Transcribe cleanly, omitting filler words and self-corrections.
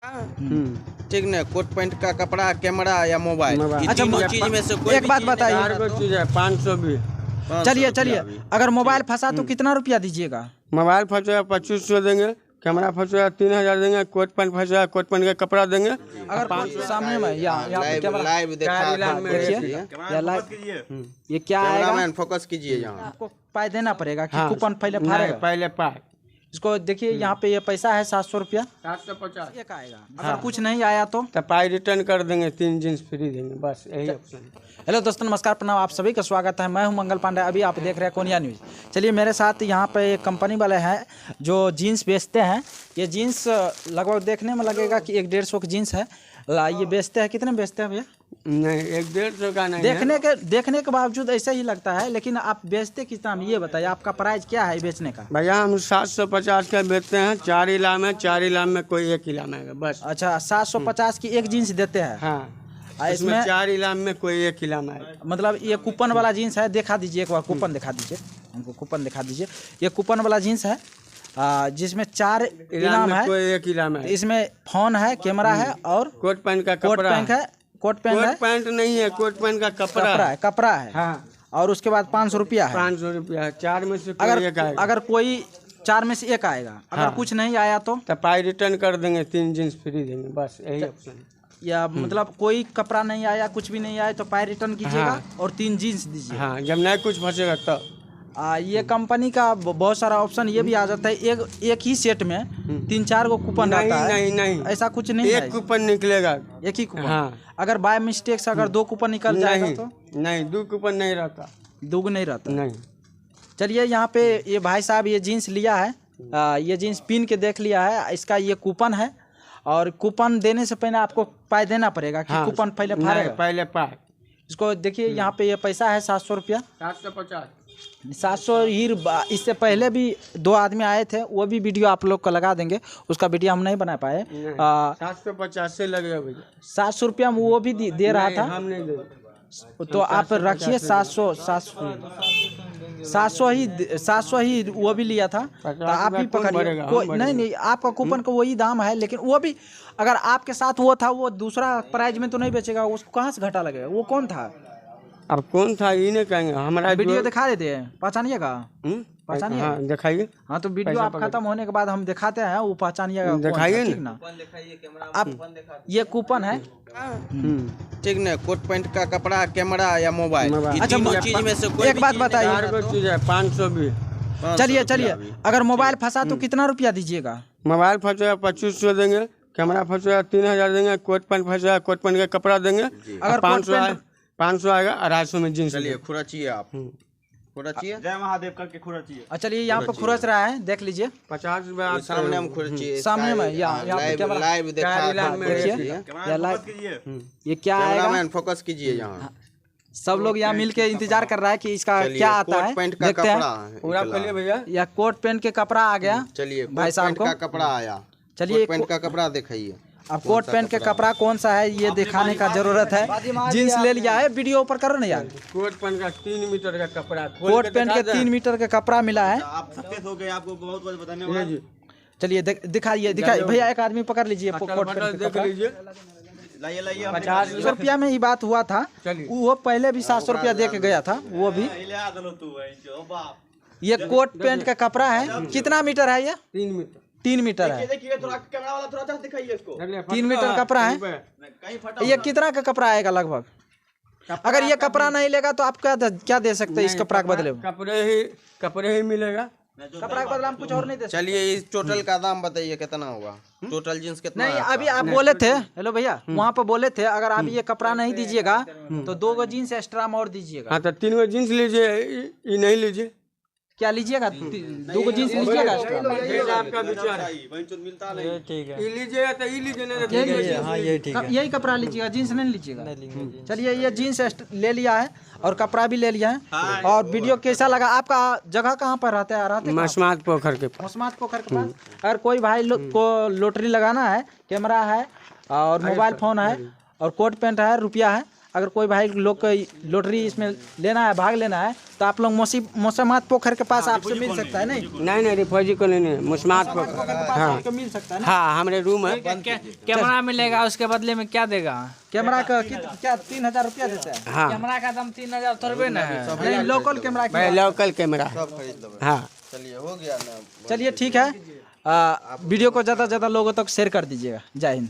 ठीक नहीं, coat pant का कपड़ा, कैमरा या मोबाइल, अच्छा, चीज में से कोई एक बात बताइए। 4 चीज है, 500 भी। चलिए अगर मोबाइल फंसा तो कितना रुपया दीजिएगा? मोबाइल फंसेगा 2500 देंगे, कैमरा फंसेगा 3000 देंगे, कोट पैंट फंसेगा कोट पैंट का कपड़ा देंगे। अगर सामने में लाइव दिखा ये क्या आएगा? फोकस कीजिए, यहाँ आपको पाई देना पड़ेगा कि कूपन पहले फाड़ेगा? पहले पाए। इसको देखिए, यहाँ पे ये पैसा है 700 रुपया, 750 एक आएगा। अगर कुछ नहीं आया तो पाई रिटर्न कर देंगे, 3 जींस फ्री देंगे, बस यही ऑप्शन है। हेलो दोस्तों, नमस्कार, प्रणाम, आप सभी का स्वागत है। मैं हूं मंगल पांडे, अभी आप देख रहे हैं कोनिया न्यूज़। चलिए, मेरे साथ यहाँ पे एक कंपनी वाले हैं जो जीन्स बेचते हैं। ये जीन्स लगभग देखने में लगेगा कि 150 की जीन्स है। ये बेचते हैं, कितने बेचते हैं भैया? नहीं, 150 का नहीं देखने के बावजूद ऐसा ही लगता है, लेकिन आप बेचते कितना में ये बताइए, आपका प्राइस क्या है बेचने का? भैया हम 750 का बेचते हैं, 4 इलाम है, 4 इलाम में कोई एक इलाम है बस। अच्छा, 750 की एक जीन्स देते हैं। हाँ, इसमें 4 इलाम में कोई एक इलाम है। मतलब ये कूपन वाला जीन्स है, दिखा दीजिए एक बार, कूपन दिखा दीजिए हमको, कूपन दिखा दीजिए। ये कूपन वाला जीन्स है जिसमें 4 इनाम है, कोई एक इनाम है। इसमें फोन है, कैमरा है और कोट पैंट का कपड़ा है। कोट पैंट नहीं है, कोट पैंट का कपड़ा है। हाँ। और उसके बाद 500 रुपया है। 500 रुपया, 4 में से कोई एक आएगा। अगर कोई 4 में से एक आएगा, अगर कुछ नहीं आया तो पाई रिटर्न कर देंगे, 3 जींस फ्री देंगे, बस यही ऑप्शन है। या मतलब कोई कपड़ा नहीं आया, कुछ भी नहीं आया तो पाई रिटर्न कीजिएगा और 3 जीन्स दीजिए। हाँ, जब नहीं कुछ फंसेगा तब। ये कंपनी का बहुत सारा ऑप्शन ये भी आ जाता है, एक ही सेट में 3-4 को कूपन आता है। नहीं, ऐसा कुछ नहीं है, एक कूपन निकलेगा, एक ही कूपन। हाँ। अगर बाय मिस्टेक से अगर 2 कूपन निकल जाएगा तो नहीं, 2 कूपन नहीं रहता, 2 नहीं रहता। नहीं। चलिए, यहाँ पे ये भाई साहब ये जीन्स लिया है, ये जीन्स पीन के देख लिया है, इसका ये कूपन है। और कूपन देने से पहले आपको पाई देना पड़ेगा कि हाँ, कूपन पहले फाड़ेगा? पहले पाए। इसको देखिए, यहाँ पे ये पैसा है 700 रुपया, 750 ही। इससे पहले भी 2 आदमी आए थे, वो भी वीडियो आप लोग को लगा देंगे, उसका वीडियो हम नहीं बना पाए। 750 से लगेगा भैया। 700 रुपया में वो भी दे रहा था, हम नहीं दे। तो आप रखिए 700 ही वो भी लिया था, तो आप ही पकड़िए। नहीं, आपका कूपन का वही दाम है, लेकिन वो भी अगर आपके साथ वो था, वो दूसरा प्राइस में तो नहीं बेचेगा, उसको कहाँ से घाटा लगेगा? वो कौन था? अब कौन था ये नहीं कहेंगे, हमारा वीडियो दिखा देते हैं, पहचानिएगा? पहचानिए? हाँ, दिखाइए। हाँ, तो वीडियो आप खत्म होने के बाद हम दिखाते हैं, वो पहचानिएगा, दिखाइए ना। आप ये कूपन है, ठीक नहीं, कोट पैंट का कपड़ा, कैमरा या मोबाइल, अच्छा, चीज में से कोई एक बात बताइए। 4 चीज है, 500 भी। चलिए अगर मोबाइल फंसा तो कितना रुपया दीजिएगा? मोबाइल फंसेगा 2500 देंगे, कैमरा फंसेगा 3000 देंगे, कोट पैंट फंसेगा कोट पैंट का कपड़ा देंगे। अगर 500 आएगा, 250 में जींस। चलिए, खुरचिए आप, खुरचिए, जय महादेव करके खुरचिए। चलिए, यहाँ पे खुरच रहा है, देख लीजिए। 50 रुपया सामने हम खुरचिए, सामने में लाइव ये क्या आएगा? फोकस कीजिए, यहाँ सब लोग यहाँ मिल के इंतजार कर रहा है कि इसका क्या आता है, देखते हैं। पूरा खोलिए भैया। या कोट पैंट के कपड़ा आ गया। चलिए, भाई साहब का कपड़ा आया। चलिए, पैंट का कपड़ा दिखाइए। अब कोट पैंट के कपड़ा कौन सा है ये दिखाने का जरूरत है। जीन्स ले लिया है, वीडियो ऊपर करो ना यार। कोट पैंट का 3 मीटर का कपड़ा, कोट पैंट के 3 मीटर का कपड़ा मिला है। आप सचेत हो गए, आपको बहुत बहुत बताने। चलिए, दिखाइए भैया, एक आदमी पकड़ लीजिए कोट पैंट देख लीजिए। 50 रुपया में ही बात हुआ था, वो पहले भी 700 रुपया दे के गया था, वो भी। ये कोट पैंट का कपड़ा है, कितना मीटर है ये? 3 मीटर है। देखिए, थोड़ा कैमरा वाला थोड़ा दिखाइए इसको। 3 मीटर कपड़ा है। ये कितना का कपड़ा आएगा लगभग? अगर ये कपड़ा नहीं लेगा तो आप क्या दे सकते हैं इस कपड़ा के बदले में? कपड़े ही मिलेगा, कपड़ा के बदले हम कुछ और नहीं दे सकते। चलिए, इस टोटल का दाम बताइए कितना होगा? टोटल जींस कितना? नहीं, अभी आप बोले थे, हेलो भैया, वहाँ पे बोले थे अगर आप ये कपड़ा नहीं दीजिएगा तो 2 गो जीन्स एक्स्ट्रा में और दीजिएगा। हाँ, तो 3 गो जींस लीजिए, ये नहीं लीजिए। क्या लीजिएगा? 2 गो जींस लीजिएगा एक्स्ट्रा। आपका विचार है, मिलता नहीं। ठीक है, ये लीजिएगा तो ये लीजिए। हाँ, ये ठीक है, यही कपड़ा लीजिएगा, जीन्स नहीं लीजिएगा। चलिए, ये जीन्स ले लिया है और कपड़ा भी ले लिया है। और वीडियो कैसा लगा? आपका जगह कहाँ पर रहते हैं? मसमात पोखर के पास। मसमात पोखर के पास। अगर कोई भाई को लॉटरी लगाना है, कैमरा है और मोबाइल फोन है और कोट पैंट है, रुपया है, अगर कोई भाई लोग को लॉटरी इसमें लेना है, भाग लेना है, तो आप लोग मौसमात पोखर के पास आपसे मिल सकता है। नहीं रिफौजी कॉलोनी मुस्मात पोखर के पास आपको मिल सकता है ना। हाँ हमारे रूम है। कैमरा मिलेगा, उसके बदले में क्या देगा? कैमरा का क्या 3000 रुपया देता है? हाँ कैमरा का दाम 3000 थोड़े ना है। नहीं, लोकल कैमरा भाई लोकल कैमरा। सब खरीद लो। हाँ चलिए हो गया ना। चलिए ठीक है, वीडियो को ज़्यादा से ज़्यादा लोगों तक शेयर कर दीजिएगा। जय हिंद।